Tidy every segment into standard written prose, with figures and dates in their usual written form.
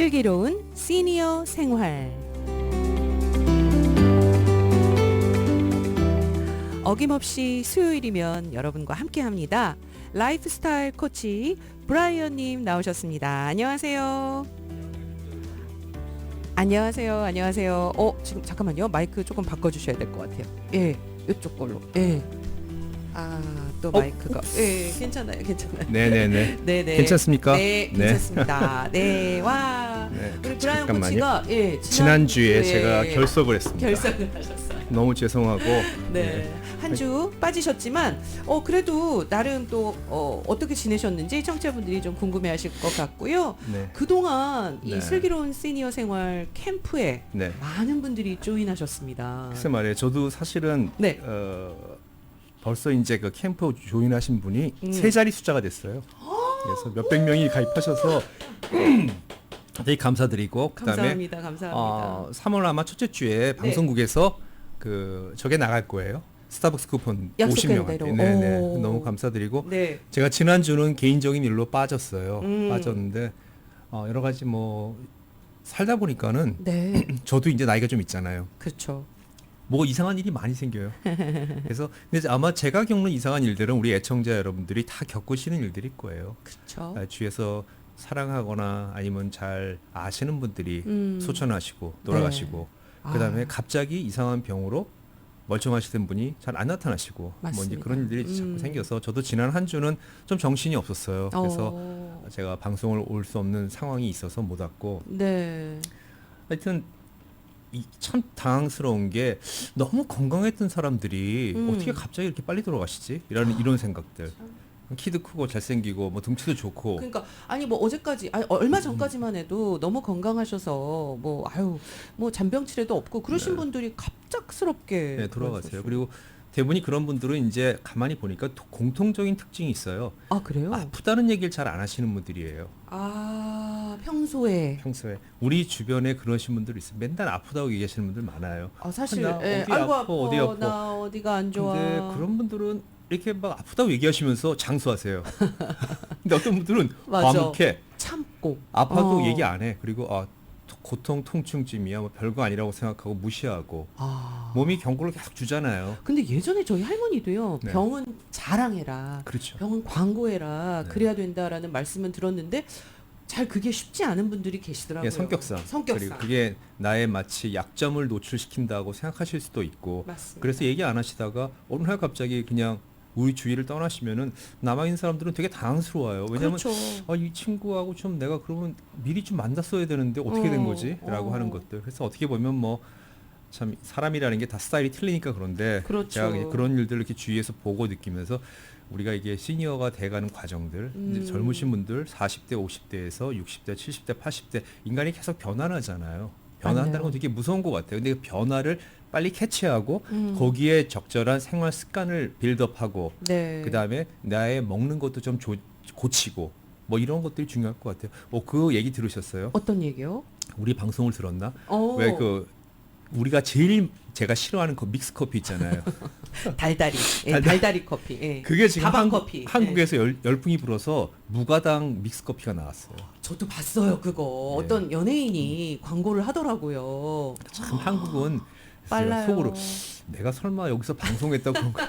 슬기로운 시니어 생활. 어김없이 수요일이면 여러분과 함께합니다. 라이프스타일 코치 브라이언님 나오셨습니다. 안녕하세요. 안녕하세요. 지금 잠깐만요. 마이크 조금 바꿔주셔야 될 것 같아요. 예, 이쪽 걸로. 예. 또 마이크가. 예, 괜찮아요. 네네네. 네네. 괜찮습니까? 네, 괜찮습니다. 네, 와. 네, 우리 브라이언 잠깐만요. 코치가 지난주에 제가 결석을 했습니다. 결석을 하셨어요. 너무 죄송하고 네. 한 주 빠지셨지만 그래도 나름 또 어떻게 지내셨는지 청취자분들이 좀 궁금해하실 것 같고요. 네. 그동안 이 네. 슬기로운 시니어 생활 캠프에 네. 많은 분들이 조인하셨습니다. 글쎄 말이에요. 저도 사실은 네. 벌써 이제 그 캠프 조인하신 분이 세 자리 숫자가 됐어요. 그래서 몇백 명이 가입하셔서 되게 감사드리고 그다음에 감사합니다. 3월 아마 첫째 주에 방송국에서 저게 나갈 거예요. 스타벅스 쿠폰 50명한테. 네네. 너무 감사드리고 네. 제가 지난주는 개인적인 일로 빠졌어요. 빠졌는데 여러 가지 뭐 살다 보니까는 네. 저도 이제 나이가 좀 있잖아요. 그렇죠. 뭐 이상한 일이 많이 생겨요. 그래서 근데 아마 제가 겪는 이상한 일들은 우리 애청자 여러분들이 다 겪으시는 일들일 거예요. 그렇죠. 주위에서 사랑하거나 아니면 잘 아시는 분들이 소천하시고 돌아가시고 그다음에 갑자기 이상한 병으로 멀쩡하시던 분이 잘 안 나타나시고 맞습니다. 뭐 이제 그런 일들이 자꾸 생겨서 저도 지난 한 주는 좀 정신이 없었어요. 그래서 제가 방송을 올 수 없는 상황이 있어서 못 왔고 네. 하여튼 참 당황스러운 게 너무 건강했던 사람들이 어떻게 갑자기 이렇게 빨리 돌아가시지? 이런 생각들. 키도 크고 잘생기고 뭐 등치도 좋고. 그러니까 뭐 어제까지 얼마 전까지만 해도 너무 건강하셔서 뭐 잔병치레도 없고 그러신 분들이 갑작스럽게 네, 돌아가세요. 그리고 대부분이 그런 분들은 이제 가만히 보니까 공통적인 특징이 있어요. 아, 그래요? 아프다는 얘기를 잘 안 하시는 분들이에요. 평소에 우리 주변에 그러신 분들 있어요. 맨날 아프다고 얘기하시는 분들 많아요. 사실 나 어디 아이고 아파, 어디 아파. 나 어디가 안 좋아. 근데 그런 분들은 이렇게 막 아프다고 얘기하시면서 장수하세요. 근데 어떤 분들은 과묵해. 참고 아파도 얘기 안 해. 그리고 고통, 통증쯤이야 뭐 별거 아니라고 생각하고 무시하고 몸이 경고를 계속 주잖아요. 근데 예전에 저희 할머니도요. 네. 병은 자랑해라. 그렇죠. 병은 광고해라. 네. 그래야 된다라는 말씀은 들었는데 잘 그게 쉽지 않은 분들이 계시더라고요. 예, 성격상. 그리고 그게 나의 마치 약점을 노출시킨다고 생각하실 수도 있고. 맞습니다. 그래서 얘기 안 하시다가 어느 날 갑자기 그냥 우리 주위를 떠나시면은 남아있는 사람들은 되게 당황스러워요. 왜냐면 그렇죠. 이 친구하고 좀 내가 그러면 미리 좀 만났어야 되는데 어떻게 된 거지? 라고 하는 것들. 그래서 어떻게 보면 뭐 참 사람이라는 게 다 스타일이 틀리니까 그런데 그렇죠. 제가 그런 일들을 이렇게 주위에서 보고 느끼면서 우리가 이게 시니어가 돼가는 과정들 이제 젊으신 분들 40대 50대에서 60대 70대 80대 인간이 계속 변화하잖아요. 변화한다는 건 되게 무서운 것 같아요. 근데 그 변화를 빨리 캐치하고 거기에 적절한 생활 습관을 빌드업하고 네. 그다음에 나의 먹는 것도 좀 고치고 뭐 이런 것들이 중요할 것 같아요. 그 얘기 들으셨어요? 어떤 얘기요? 우리 방송을 들었나? 왜 우리가 제가 싫어하는 믹스 커피 있잖아요. 달달이. 달달이 커피. 예. 그게 지금 커피. 한국에서 열풍이 불어서 무가당 믹스 커피가 나왔어요. 저도 봤어요, 그거. 네. 어떤 연예인이 광고를 하더라고요. 참 한국은 빨라요. 속으로 내가 설마 여기서 방송했다고 그런 거.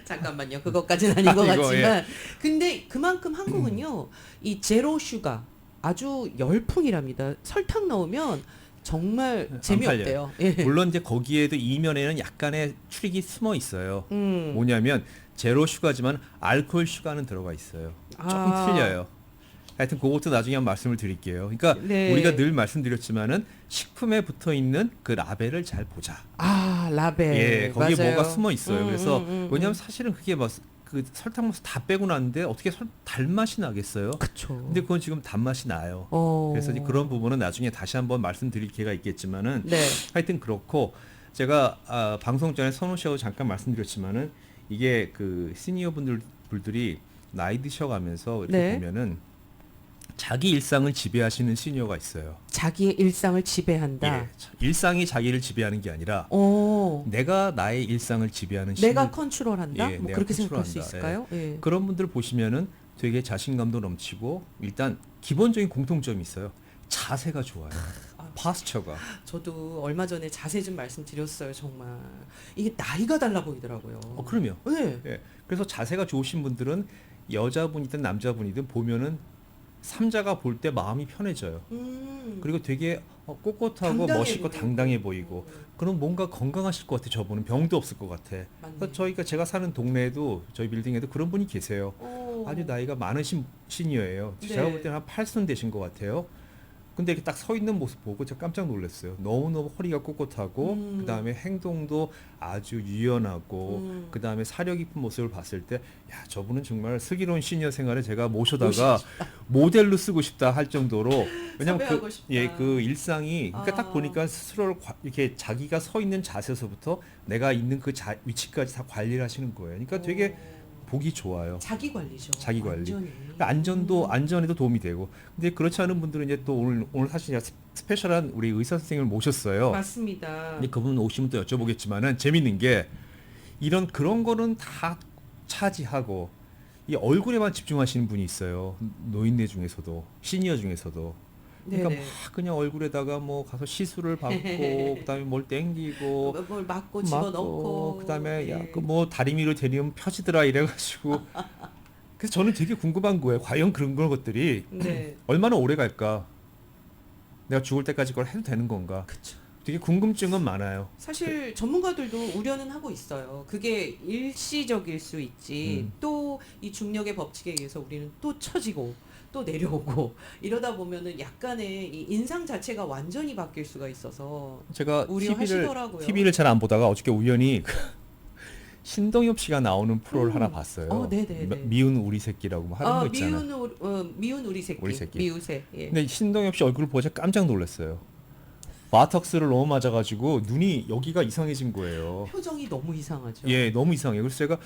잠깐만요. 그것까지는 아닌 것 이거, 같지만. 근데 그만큼 한국은요. 이 제로 슈가 아주 열풍이랍니다. 설탕 넣으면 정말 재미없대요. 예. 물론 이제 거기에도 이면에는 약간의 트릭이 숨어 있어요. 뭐냐면 제로 슈가지만 알코올 슈가는 들어가 있어요. 조금 틀려요. 하여튼 그것도 나중에 한번 말씀을 드릴게요. 그러니까 네. 우리가 늘 말씀드렸지만은 식품에 붙어 있는 그 라벨을 잘 보자. 라벨. 예, 거기에 맞아요. 뭐가 숨어 있어요. 그래서 왜냐하면 사실은 그게 그 설탕 맛 다 빼고 났는데 어떻게 달맛이 나겠어요? 그쵸. 근데 그건 지금 단맛이 나요. 그래서 이제 그런 부분은 나중에 다시 한번 말씀드릴 기회가 있겠지만은 네. 하여튼 그렇고 제가 방송 전에 선우 씨하고 잠깐 말씀드렸지만은 이게 그 시니어 분들이 나이 드셔가면서 이렇게 네. 보면은 자기 일상을 지배하시는 시니어가 있어요. 자기의 일상을 지배한다. 예, 일상이 자기를 지배하는 게 아니라 내가 나의 일상을 지배하는 내가 컨트롤한다? 예, 뭐 내가 그렇게 생각할 수 컨트롤한다. 있을까요? 예. 그런 분들 보시면은 되게 자신감도 넘치고 일단 기본적인 공통점이 있어요. 자세가 좋아요. 아, 파스처가. 저도 얼마 전에 자세 좀 말씀드렸어요. 정말 이게 나이가 달라 보이더라고요. 그럼요. 네. 예. 그래서 자세가 좋으신 분들은 여자분이든 남자분이든 보면은 삼자가 볼 때 마음이 편해져요. 그리고 되게 꼿꼿하고 당당해 멋있고 보이고. 당당해 보이고 그럼 뭔가 건강하실 것 같아. 저분은 병도 없을 것 같아. 맞네. 저희가 제가 사는 동네에도 저희 빌딩에도 그런 분이 계세요. 오. 아주 나이가 많으신 시니어예요. 네. 제가 볼 때는 한 8순 되신 것 같아요. 근데 이렇게 딱 서 있는 모습 보고 제가 깜짝 놀랐어요. 너무너무 허리가 꼿꼿하고 그다음에 행동도 아주 유연하고 그다음에 사려 깊은 모습을 봤을 때 야, 저분은 정말 슬기로운 시니어 생활에 제가 모셔다가 모델로 쓰고 싶다 할 정도로 왜냐면 섭외하고 싶다. 그 일상이 그러니까 딱 아. 보니까 스스로를 이렇게 자기가 서 있는 자세에서부터 내가 있는 그 위치까지 다 관리를 하시는 거예요. 그러니까 되게 보기 좋아요. 자기 관리죠. 자기 관리. 완전히. 그러니까 안전에도 도움이 되고. 근데 그렇지 않은 분들은 이제 또 오늘 사실 제가 스페셜한 우리 의사 선생님을 모셨어요. 맞습니다. 근데 그분 오시면 또 여쭤보겠지만은 재밌는 게 그런 거는 다 차지하고 이 얼굴에만 집중하시는 분이 있어요. 노인네 중에서도 시니어 중에서도. 그러니까 네네. 막 그냥 얼굴에다가 뭐 가서 시술을 받고 그다음에 뭘 땡기고 뭘 맞고 집어넣고 그다음에 네. 야 그 뭐 다리미로 데리면 펴지더라 이래가지고 그래서 저는 되게 궁금한 거예요. 과연 그런 것들이 네. 얼마나 오래 갈까? 내가 죽을 때까지 그걸 해도 되는 건가? 그쵸. 되게 궁금증은 많아요. 사실 전문가들도 우려는 하고 있어요. 그게 일시적일 수 있지. 또 이 중력의 법칙에 의해서 우리는 또 처지고 또 내려오고 이러다 보면은 약간의 이 인상 자체가 완전히 바뀔 수가 있어서 제가 우려하시더라고요. TV를 잘 안 보다가 어저께 우연히 신동엽 씨가 나오는 프로를 하나 봤어요. 네네네. 미운 우리 새끼라고 뭐 하는 거 있잖아요. 미운 우리 새끼. 우리 새끼. 미우새. 예. 근데 신동엽 씨 얼굴을 보자 깜짝 놀랐어요. 바턱스를 너무 맞아가지고 눈이 여기가 이상해진 거예요. 표정이 너무 이상하죠. 예, 너무 이상해요. 그래서 제가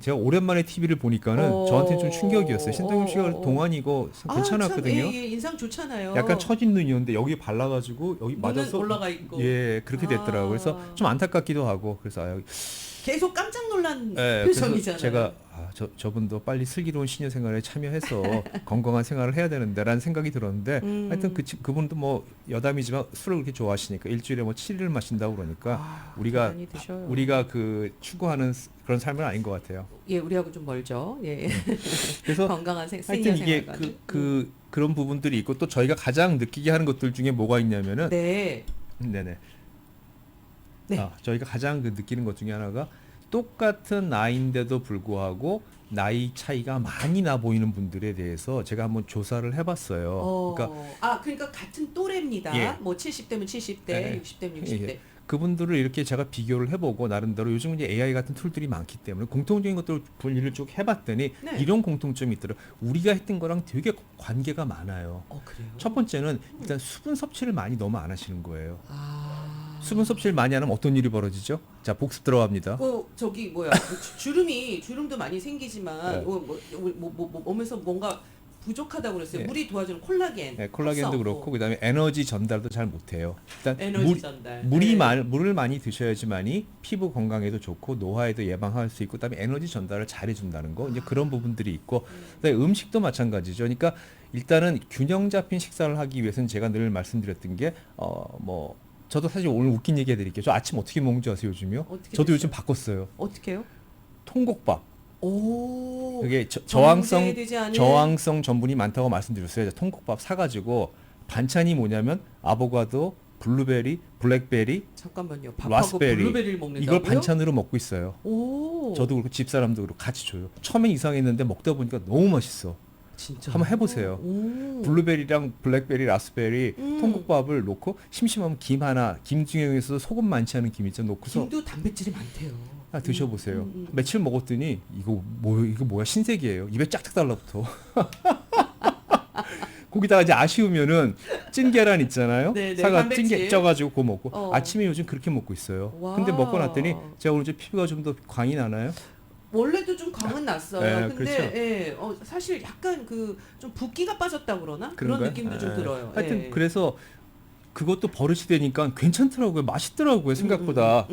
제가 오랜만에 TV를 보니까는 저한테 좀 충격이었어요. 신동엽 씨가 동안이고 괜찮았거든요. 참, 예, 인상 좋잖아요. 약간 처진 눈이었는데 여기 발라가지고 여기 눈은 맞아서 올라가 있고. 예, 그렇게 됐더라고요. 그래서 좀 안타깝기도 하고 그래서 계속 깜짝 놀란 예, 그래서 표정이잖아요. 제가 저분도 빨리 슬기로운 시니어 생활에 참여해서 건강한 생활을 해야 되는데라는 생각이 들었는데 하여튼 그분도 뭐 여담이지만 술을 그렇게 좋아하시니까 일주일에 뭐 7일을 마신다고 그러니까 우리가 그 추구하는 그런 삶은 아닌 것 같아요. 예, 우리하고 좀 멀죠. 예. 그래서 건강한 시니어 하여튼 이게 생활까지. 그런 부분들이 있고 또 저희가 가장 느끼게 하는 것들 중에 뭐가 있냐면은 네. 네네. 네. 저희가 가장 느끼는 것 중에 하나가 똑같은 나이인데도 불구하고 나이 차이가 많이 나 보이는 분들에 대해서 제가 한번 조사를 해봤어요. 그러니까 같은 또래입니다. 예. 뭐 70대면 70대, 네. 60대면 60대. 예. 그분들을 이렇게 제가 비교를 해보고 나름대로 요즘 이제 AI 같은 툴들이 많기 때문에 공통적인 것들을 분리를 쭉 해봤더니 네. 이런 공통점이 있더라고요. 우리가 했던 거랑 되게 관계가 많아요. 그래요? 첫 번째는 일단 수분 섭취를 많이 너무 안 하시는 거예요. 수분 아. 섭취를 많이 안 하면 어떤 일이 벌어지죠? 자, 복습 들어갑니다. 저기 뭐야 주름도 많이 생기지만 네. 몸에서 뭔가 부족하다고 그랬어요. 네. 물이 도와주는 콜라겐. 네, 콜라겐도 흡수 그렇고 없고. 그다음에 에너지 전달도 잘 못해요. 일단 에너지 전달. 물을 많이 드셔야지만이 피부 건강에도 좋고 노화에도 예방할 수 있고 그다음에 에너지 전달을 잘 해준다는 거 이제 그런 부분들이 있고 그다음에 음식도 마찬가지죠. 그러니까 일단은 균형 잡힌 식사를 하기 위해서는 제가 늘 말씀드렸던 게 뭐 저도 사실 오늘 웃긴 얘기 해드릴게요. 저 아침 어떻게 먹는지 아세요 요즘요? 어떻게 저도 됐어요? 요즘 바꿨어요. 어떻게요? 통곡밥. 오. 그게 정제되지 않은- 저항성 전분이 많다고 말씀드렸어요. 통곡밥 사가지고 반찬이 뭐냐면 아보카도, 블루베리, 블랙베리, 잠깐만요. 밥하고 라스베리 블루베리를 먹는다고요? 이걸 반찬으로 먹고 있어요. 오. 저도 그렇고 집사람도 그렇고 같이 줘요. 처음엔 이상했는데 먹다 보니까 너무 맛있어. 진짜. 한번 해보세요. 오. 블루베리랑 블랙베리, 라스베리 음. 통곡밥을 넣고 심심하면 김 중에서 소금 많지 않은 김 있죠. 넣고서 김도 단백질이 많대요. 드셔보세요. 며칠 먹었더니 이거 뭐야 신세계예요. 입에 짝짝 달라붙어. 거기다가 이제 아쉬우면은 찐 계란 있잖아요. 네네, 사과 단백질. 찐게 쪄가지고 그거 먹고 아침에 요즘 그렇게 먹고 있어요. 와. 근데 먹고 났더니 제가 오늘 좀 피부가 좀 더 광이 나나요? 원래도 좀 광은 났어요. 네, 근데 그렇죠. 예, 사실 약간 좀 붓기가 빠졌다 그러나 그런 그런가요? 느낌도 좀 들어요. 하여튼 예. 그래서 그것도 버릇이 되니까 괜찮더라고요. 맛있더라고요. 생각보다.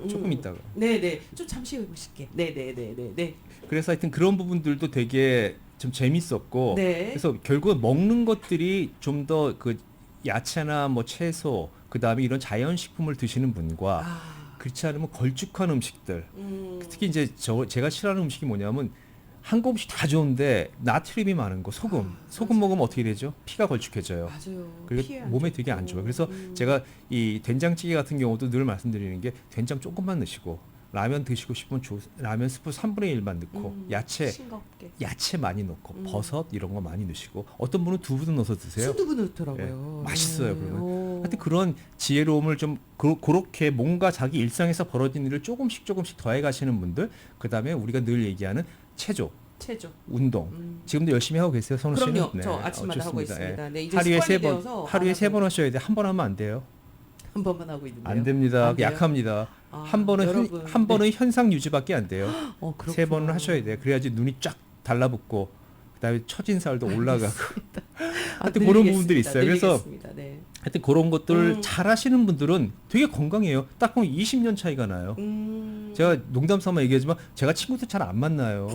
조금 있다가. 네네. 좀 잠시 후에 보실게. 네네네네. 그래서 하여튼 그런 부분들도 되게 좀 재밌었고 네. 그래서 결국 먹는 것들이 좀 더 그 야채나 뭐 채소 그다음에 이런 자연식품을 드시는 분과 아, 그렇지 않으면 걸쭉한 음식들 특히 이제 제가 싫어하는 음식이 뭐냐면 한국 음식 다 좋은데 나트륨이 많은 거 소금 소금 먹으면 어떻게 되죠? 피가 걸쭉해져요. 맞아요. 그리고 피해 안 몸에 좋고. 되게 안 좋아요. 그래서 제가 이 된장찌개 같은 경우도 늘 말씀드리는 게 된장 조금만 넣으시고 라면 드시고 싶으면 라면 스프 3분의 1만 넣고 싱겁게. 야채 많이 넣고 버섯 이런 거 많이 넣으시고 어떤 분은 두부도 넣어서 드세요. 순두부 넣더라고요. 맛있어요. 그러면 오. 하여튼 그런 지혜로움을 좀 그렇게 뭔가 자기 일상에서 벌어진 일을 조금씩 더해 가시는 분들 그다음에 우리가 늘 얘기하는 체조 체조. 운동 지금도 열심히 하고 계세요, 선우 씨는? 그럼요. 저 아침마다 하고 좋습니다. 있습니다. 네, 이제 하루에 습관이 되어서 하루에 안 세 하고 번 하셔야 돼. 한 번 하면 안 돼요. 한 번만 하고 있는데요. 안 됩니다. 안 돼요? 약합니다. 아, 한 번은 여러분. 한 번은 현상 유지밖에 안 돼요. 그렇구나. 세 번은 하셔야 돼요. 그래야지 눈이 쫙 달라붙고 그다음에 처진살도 올라가고. 하여튼 그런 부분들이 있어요. 그래서 늘리겠습니다. 네. 하여튼 그런 것들을 잘 하시는 분들은 되게 건강해요. 딱 보면 20년 차이가 나요. 제가 농담 삼아 얘기하지만 제가 친구들 잘 안 만나요.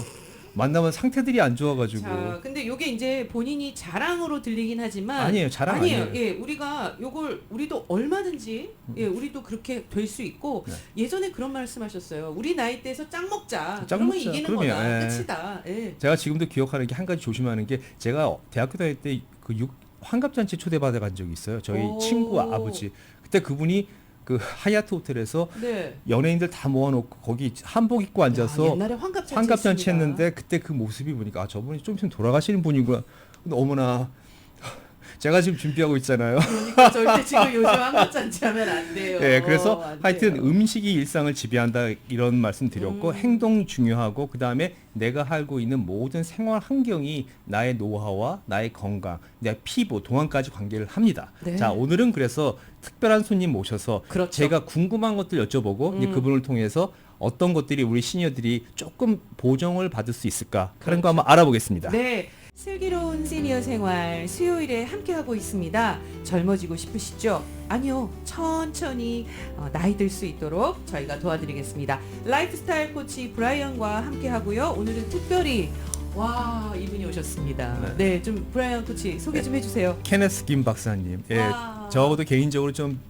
만나면 상태들이 안 좋아가지고. 자, 근데 요게 이제 본인이 자랑으로 들리긴 하지만 아니에요, 자랑 아니에요. 예, 우리가 요걸 우리도 얼마든지 예, 우리도 그렇게 될 수 있고 네. 예전에 그런 말씀하셨어요. 우리 나이 때에서 짱 먹자. 짱 그러면 먹자. 이기는 그럼요. 거다. 예. 끝이다. 예. 제가 지금도 기억하는 게 한 가지 조심하는 게 제가 대학교 다닐 때 그 환갑잔치 초대받아 간 적이 있어요. 저희 오. 친구 아버지. 그때 그분이 그 하얏트 호텔에서 네. 연예인들 다 모아놓고 거기 한복 입고 앉아서 옛날에 환갑잔치 환갑잔치 했습니다. 했는데 그때 그 모습이 보니까 아 저분이 좀 있으면 돌아가시는 분이구나. 근데 어머나 제가 지금 준비하고 있잖아요. 그러니까 절대 지금 요즘 환갑잔치 하면 안 돼요. 네, 그래서 안 하여튼 돼요. 음식이 일상을 지배한다 이런 말씀 드렸고 행동이 중요하고 그 다음에 내가 살고 있는 모든 생활 환경이 나의 노화와 나의 건강, 내 피부, 동안까지 관계를 합니다. 네. 자 오늘은 그래서 특별한 손님 모셔서 그렇죠. 제가 궁금한 것들 여쭤보고 이제 그분을 통해서 어떤 것들이 우리 시니어들이 조금 보정을 받을 수 있을까 하는 거 한번 알아보겠습니다. 네. 슬기로운 시니어 생활 수요일에 함께하고 있습니다. 젊어지고 싶으시죠? 아니요. 천천히 나이 들 수 있도록 저희가 도와드리겠습니다. 라이프스타일 코치 브라이언과 함께하고요. 오늘은 특별히 와 이분이 오셨습니다. 네, 좀 브라이언 코치 소개 좀 해주세요. 케네스 김 박사님. 예, 와. 저하고도 개인적으로 좀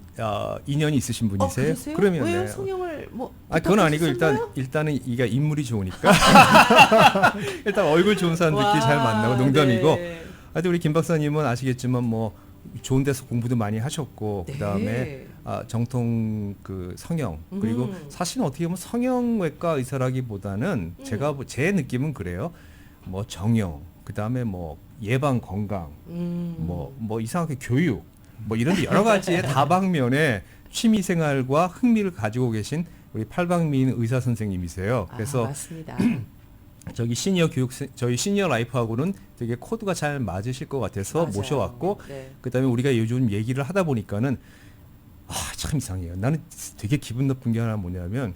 인연이 있으신 분이세요? 그러세요? 그러면 왜요? 네. 성형을 뭐 그건 아니고 부탁하셨었나요? 일단은 이게 인물이 좋으니까 일단 얼굴 좋은 사람들끼리 잘 만나고 농담이고 네. 하여튼 우리 김 박사님은 아시겠지만 뭐 좋은 데서 공부도 많이 하셨고 네. 그다음에 정통 그 성형 그리고 사실은 어떻게 보면 성형외과 의사라기보다는 제가 제 느낌은 그래요. 뭐 정형 그다음에 뭐 예방 건강 뭐 이상하게 교육 뭐 이런 데 여러 가지의 다방면에 취미 생활과 흥미를 가지고 계신 우리 팔방미인 의사 선생님이세요. 그래서 맞습니다. 저희 시니어 라이프하고는 되게 코드가 잘 맞으실 것 같아서 맞아요. 모셔왔고 네. 그다음에 우리가 요즘 얘기를 하다 보니까는 참 이상해요. 나는 되게 기분 나쁜 게 하나 뭐냐면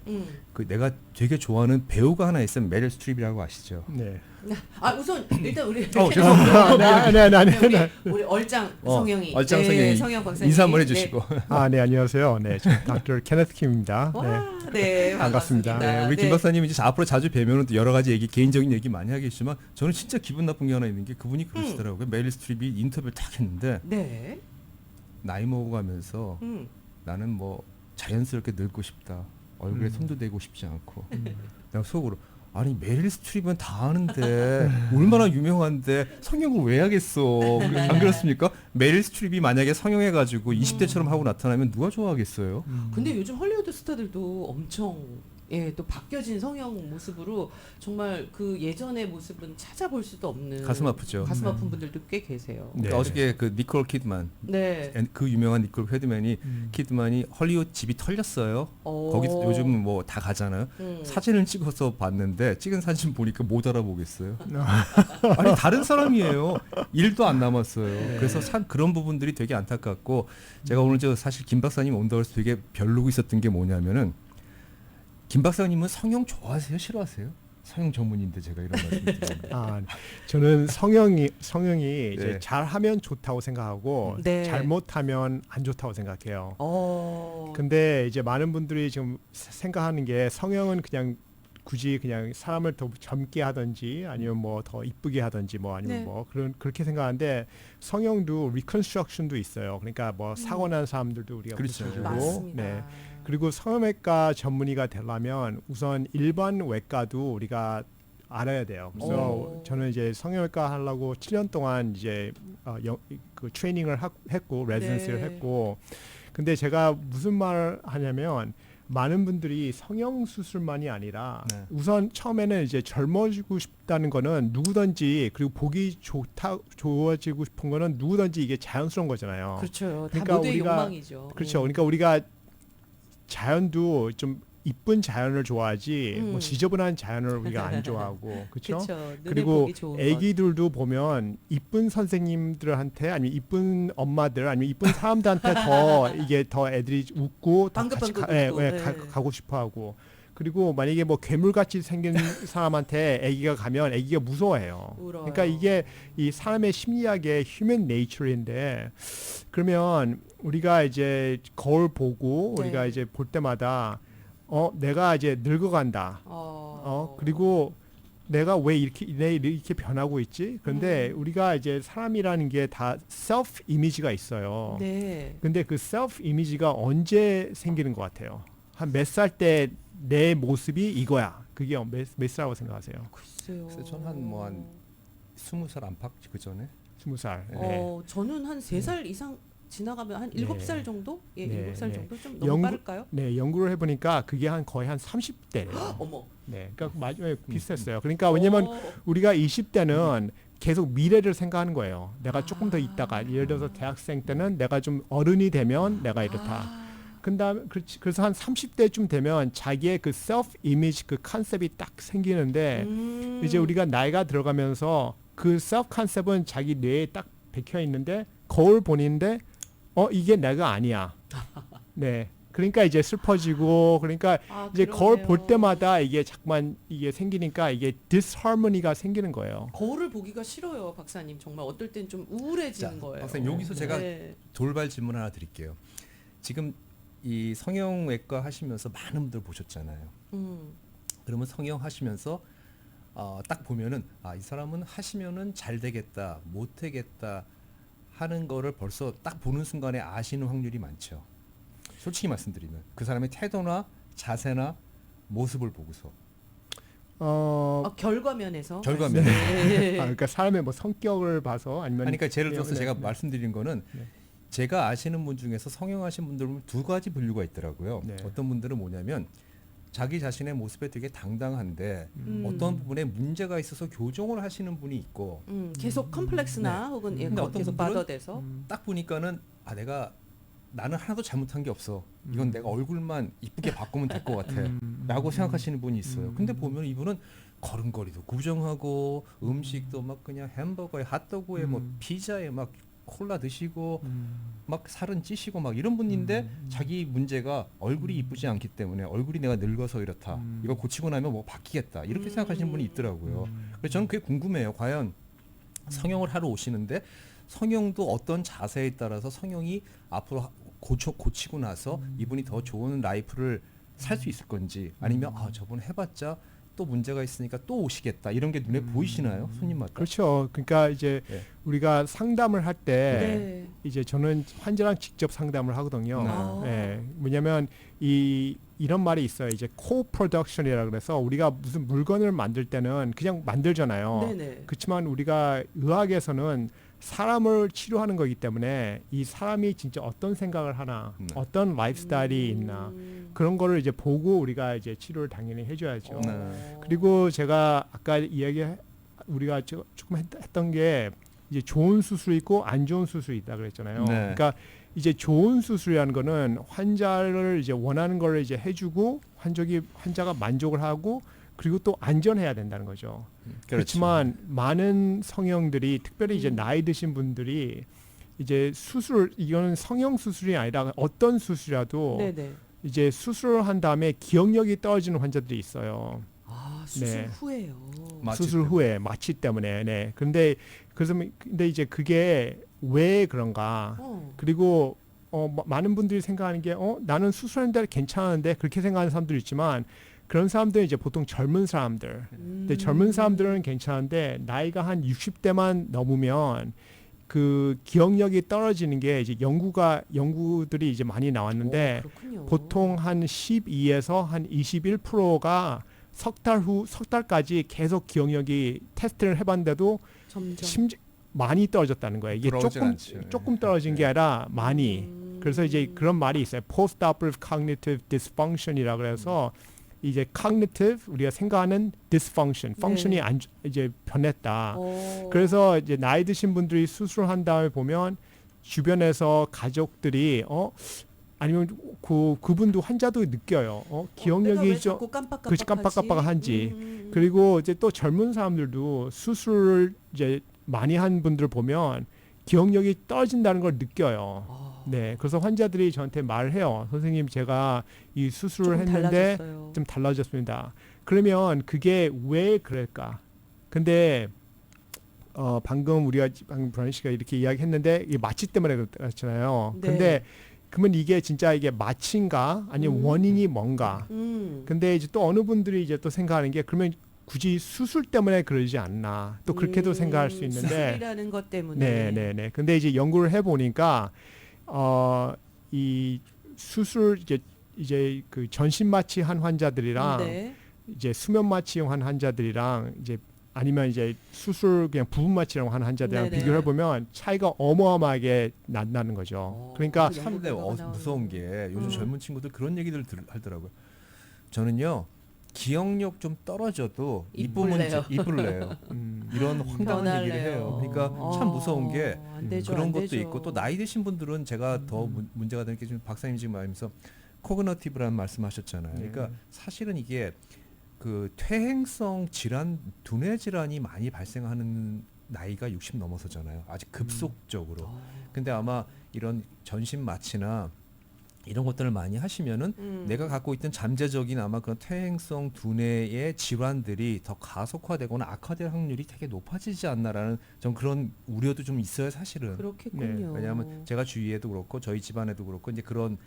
그 내가 되게 좋아하는 배우가 하나 있으면 메릴 스트립이라고 아시죠? 네. 우선 일단 우리 네. 우리 얼짱 성형이 얼짱 성형이 성형 박사님 인사 한번 해주시고 네, 안녕하세요. 네, 저 닥터 케네스 킴입니다. 네. 와, 네, 반갑습니다. 네, 우리 김 박사님 이제 앞으로 자주 뵈면은 또 여러 가지 개인적인 얘기 많이 하겠지만 저는 진짜 기분 나쁜 게 하나 있는 게 그분이 그러시더라고요. 메릴 스트립이 인터뷰를 딱 했는데 네. 나이 먹어가면서 나는 뭐 자연스럽게 늙고 싶다. 얼굴에 손도 대고 싶지 않고. 내가 속으로 아니 메릴 스트립은 다 아는데 얼마나 유명한데 성형을 왜 하겠어? 안 그렇습니까? 메릴 스트립이 만약에 성형해가지고 20대처럼 하고 나타나면 누가 좋아하겠어요? 근데 요즘 헐리우드 스타들도 엄청 또 바뀌어진 성형 모습으로 정말 그 예전의 모습은 찾아볼 수도 없는 가슴 아프죠. 가슴 아픈 분들도 꽤 계세요. 그러니까 네. 어저께 그 니콜 키드만 네. 그 유명한 니콜 키드만이 헐리우드 집이 털렸어요. 거기 요즘 뭐 다 가잖아요. 사진을 찍어서 봤는데 찍은 사진 보니까 못 알아보겠어요. 아니 다른 사람이에요. 일도 안 남았어요. 그래서 참 그런 부분들이 되게 안타깝고 제가 오늘 사실 김 박사님 온다고 해서 되게 별로고 있었던 게 뭐냐면은 김 박사님은 성형 좋아하세요? 싫어하세요? 성형 전문인데 제가 이런 말씀 드립니다. 저는 성형이 네. 이제 잘하면 좋다고 생각하고 네. 잘못하면 안 좋다고 생각해요. 어. 근데 이제 많은 분들이 지금 생각하는 게 성형은 그냥 굳이 그냥 사람을 더 젊게 하든지 아니면 뭐 더 이쁘게 하든지 뭐 아니면 네. 뭐 그렇게 생각하는데 성형도 리컨스트럭션도 있어요. 그러니까 뭐 사고 난 사람들도 우리가 그렇죠. 고쳐주고 맞습니다. 네. 그리고 성형외과 전문의가 되려면 우선 일반 외과도 우리가 알아야 돼요. 그래서 오. 저는 이제 성형외과 하려고 7년 동안 이제 그 트레이닝을 했고 레지던시를 네. 했고 근데 제가 무슨 말을 하냐면 많은 분들이 성형 수술만이 아니라 네. 우선 처음에는 이제 젊어지고 싶다는 거는 누구든지 그리고 보기 좋아지고 싶은 거는 누구든지 이게 자연스러운 거잖아요. 그렇죠. 다 그러니까 모두의 우리가- 욕망이죠. 그렇죠. 그러니까 우리가 자연도 좀 이쁜 자연을 좋아하지 뭐 음. 지저분한 자연을 우리가 안 좋아하고 그렇죠. 눈에 그리고 보기 좋은 것. 애기들도 보면 이쁜 선생님들한테 아니면 이쁜 엄마들 아니면 이쁜 사람들한테 더 이게 더 애들이 웃고 더 같이 방긋방긋 웃고, 네. 가고 싶어하고 그리고 만약에 뭐 괴물같이 생긴 사람한테 애기가 가면 애기가 무서워해요. 울어요. 그러니까 이게 이 사람의 심리학의 human nature인데 그러면 우리가 이제 거울 보고 네. 우리가 이제 볼 때마다 내가 이제 늙어간다. 그리고 내가 왜 이렇게 변하고 있지? 그런데 우리가 이제 사람이라는 게 다 self 이미지가 있어요. 네. 근데 그 self 이미지가 언제 생기는 것 같아요? 한 몇 살 때 내 모습이 이거야. 그게 몇 살이라고 생각하세요? 글쎄요. 글쎄 저는 한 20살 안팎 그 전에 20살. 네. 저는 한 3살 이상 지나가면 한 7살 정도? 예, 네, 7살 네. 정도 좀 너무 연구- 빠를까요? 네, 연구를 해보니까 그게 거의 한 30대예요. 어머. 네, 그러니까 마지막에 비슷했어요. 그러니까 왜냐면 어, 우리가 20대는 계속 미래를 생각하는 거예요. 내가 조금 더 있다가 예를 들어서 대학생 때는 내가 좀 어른이 되면 내가 이렇다. 그래서 한 30대쯤 되면 자기의 그 self image 그 컨셉이 딱 생기는데 이제 우리가 나이가 들어가면서 그 self 컨셉은 자기 뇌에 딱 박혀 있는데 거울 보는데 이게 내가 아니야. 네. 그러니까 이제 슬퍼지고 그러니까 이제 거울 볼 그러네요. 때마다 이게 자꾸만 이게 생기니까 이게 disharmony가 생기는 거예요. 거울을 보기가 싫어요, 박사님. 정말 어떨 땐 좀 우울해지는 거예요. 박사님 여기서 제가 네. 돌발 질문 하나 드릴게요. 지금 이 성형외과 하시면서 많은 분들 보셨잖아요. 그러면 성형 하시면서 딱 보면은 이 사람은 하시면은 잘 되겠다, 못 되겠다 하는 거를 벌써 딱 보는 순간에 아시는 확률이 많죠. 솔직히 말씀드리면 그 사람의 태도나 자세나 모습을 보고서 결과면에서. 결과면. 네. 그러니까 사람의 뭐 성격을 봐서 아니면 그러니까 예를 들어서 네, 제가 네. 말씀드린 거는 네. 제가 아시는 분 중에서 성형하신 분들 보면 두 가지 분류가 있더라고요. 네. 어떤 분들은 뭐냐면 자기 자신의 모습에 되게 당당한데 어떤 부분에 문제가 있어서 교정을 하시는 분이 있고 계속 컴플렉스나 혹은 근데 어떤 계속 분들은 받아대서 딱 보니까는 나는 하나도 잘못한 게 없어. 이건 내가 얼굴만 이쁘게 바꾸면 될 것 같아. 라고 생각하시는 분이 있어요. 근데 보면 이분은 걸음걸이도 구정하고 음식도 막 그냥 햄버거에 핫도그에 뭐 피자에 막 콜라 드시고 막 살은 찌시고 막 이런 분인데 자기 문제가 얼굴이 이쁘지 않기 때문에 얼굴이 내가 늙어서 이렇다. 이거 고치고 나면 뭐 바뀌겠다. 이렇게 생각하시는 분이 있더라고요. 그래서 저는 그게 궁금해요. 과연 성형을 하러 오시는데 성형도 어떤 자세에 따라서 성형이 앞으로 고치고 나서 이분이 더 좋은 라이프를 살 수 있을 건지 아니면 저분 해봤자 또 문제가 있으니까 또 오시겠다 이런 게 눈에 보이시나요? 손님마다? 그렇죠. 그러니까 이제 네. 우리가 상담을 할 때 네. 이제 저는 환자랑 직접 상담을 하거든요. 네. 네. 뭐냐면 이런 말이 있어요. 이제 co-production이라 그래서 우리가 무슨 물건을 만들 때는 그냥 만들잖아요. 네네. 그렇지만 우리가 의학에서는 사람을 치료하는 거기 때문에 이 사람이 진짜 어떤 생각을 하나, 어떤 라이프 스타일이 있나 그런 거를 이제 보고 우리가 이제 치료를 당연히 해줘야죠. 네. 그리고 제가 아까 우리가 조금 했던 게 이제 좋은 수술이 있고 안 좋은 수술이 있다 그랬잖아요. 네. 그러니까 이제 좋은 수술이라는 거는 환자를 이제 원하는 걸 이제 해주고 환자가 만족을 하고 그리고 또 안전해야 된다는 거죠. 그렇지만 많은 성형들이 특별히 이제 나이 드신 분들이 이제 이거는 성형 수술이 아니라 어떤 수술이라도 네네. 이제 수술을 한 다음에 기억력이 떨어지는 환자들이 있어요. 수술 네. 후에요. 수술 후에 마취 때문에. 네. 근데 이제 그게 왜 그런가? 그리고 많은 분들이 생각하는 게 나는 수술했는데 괜찮은데 그렇게 생각하는 사람들이 있지만 그런 사람들은 이제 보통 젊은 사람들. 근데 젊은 사람들은 괜찮은데 나이가 한 60대만 넘으면 그 기억력이 떨어지는 게 이제 연구들이 이제 많이 나왔는데 그렇군요. 보통 한 12에서 한 21%가 석 달까지 계속 기억력이 테스트를 해봤는데도 점점 많이 떨어졌다는 거예요. 이게 돌아오진 않죠. 조금 떨어진 게 아니라 많이. 그래서 이제 그런 말이 있어요. Postoperative Cognitive Dysfunction이라 그래서 이제 cognitive 우리가 생각하는 dysfunction, 펑션이 이제 변했다. 그래서 이제 나이 드신 분들이 수술을 한 다음에 보면 주변에서 가족들이 아니면 그분도 환자도 느껴요. 기억력이 좀 그치 깜빡깜빡한지. 그리고 이제 또 젊은 사람들도 수술을 이제 많이 한 분들 보면 기억력이 떨어진다는 걸 느껴요. 네, 그래서 환자들이 저한테 말해요. 선생님, 제가 이 수술을 했는데 달라졌어요. 좀 달라졌습니다. 그러면 그게 왜 그럴까? 근데 방금 브라이언 씨가 이렇게 이야기했는데 이게 마취 때문에 그렇잖아요. 네. 근데 그러면 이게 진짜 이게 마취인가 아니면 원인이 뭔가? 근데 이제 또 어느 분들이 이제 또 생각하는 게 그러면 굳이 수술 때문에 그러지 않나? 또 그렇게도 생각할 수 있는데. 수술이라는 것 때문에. 네. 근데 이제 연구를 해 보니까 이 수술 이제 그 전신 마취한 환자들이랑 네. 이제 수면 마취한 환자들이랑 이제 아니면 이제 수술 그냥 부분 마취라고 하는 환자들이랑 네네. 비교해 보면 차이가 어마어마하게 난다는 거죠. 그러니까 그 참 무서운 게 요즘 젊은 친구들 그런 얘기들 하더라고요. 저는요 기억력 좀 떨어져도 이쁠래요. 이쁠래요. 이런 황당한 변할래요. 얘기를 해요. 그러니까 참 무서운 게 안 되죠, 그런 안 것도 되죠. 있고 또 나이 드신 분들은 제가 더 문제가 되는 게 지금 박사님 지금 말하면서 코그너티브라는 말씀하셨잖아요. 그러니까 사실은 이게 그 퇴행성 질환, 두뇌 질환이 많이 발생하는 나이가 60 넘어서잖아요. 아직 급속적으로. 근데 아마 이런 전신 마취나 이런 것들을 많이 하시면은 내가 갖고 있던 잠재적인 아마 그런 퇴행성 두뇌의 질환들이 더 가속화되거나 악화될 확률이 되게 높아지지 않나라는 전 그런 우려도 좀 있어요, 사실은. 그렇겠군요. 왜냐하면 제가 주위에도 그렇고 저희 집안에도 그렇고 이제 그런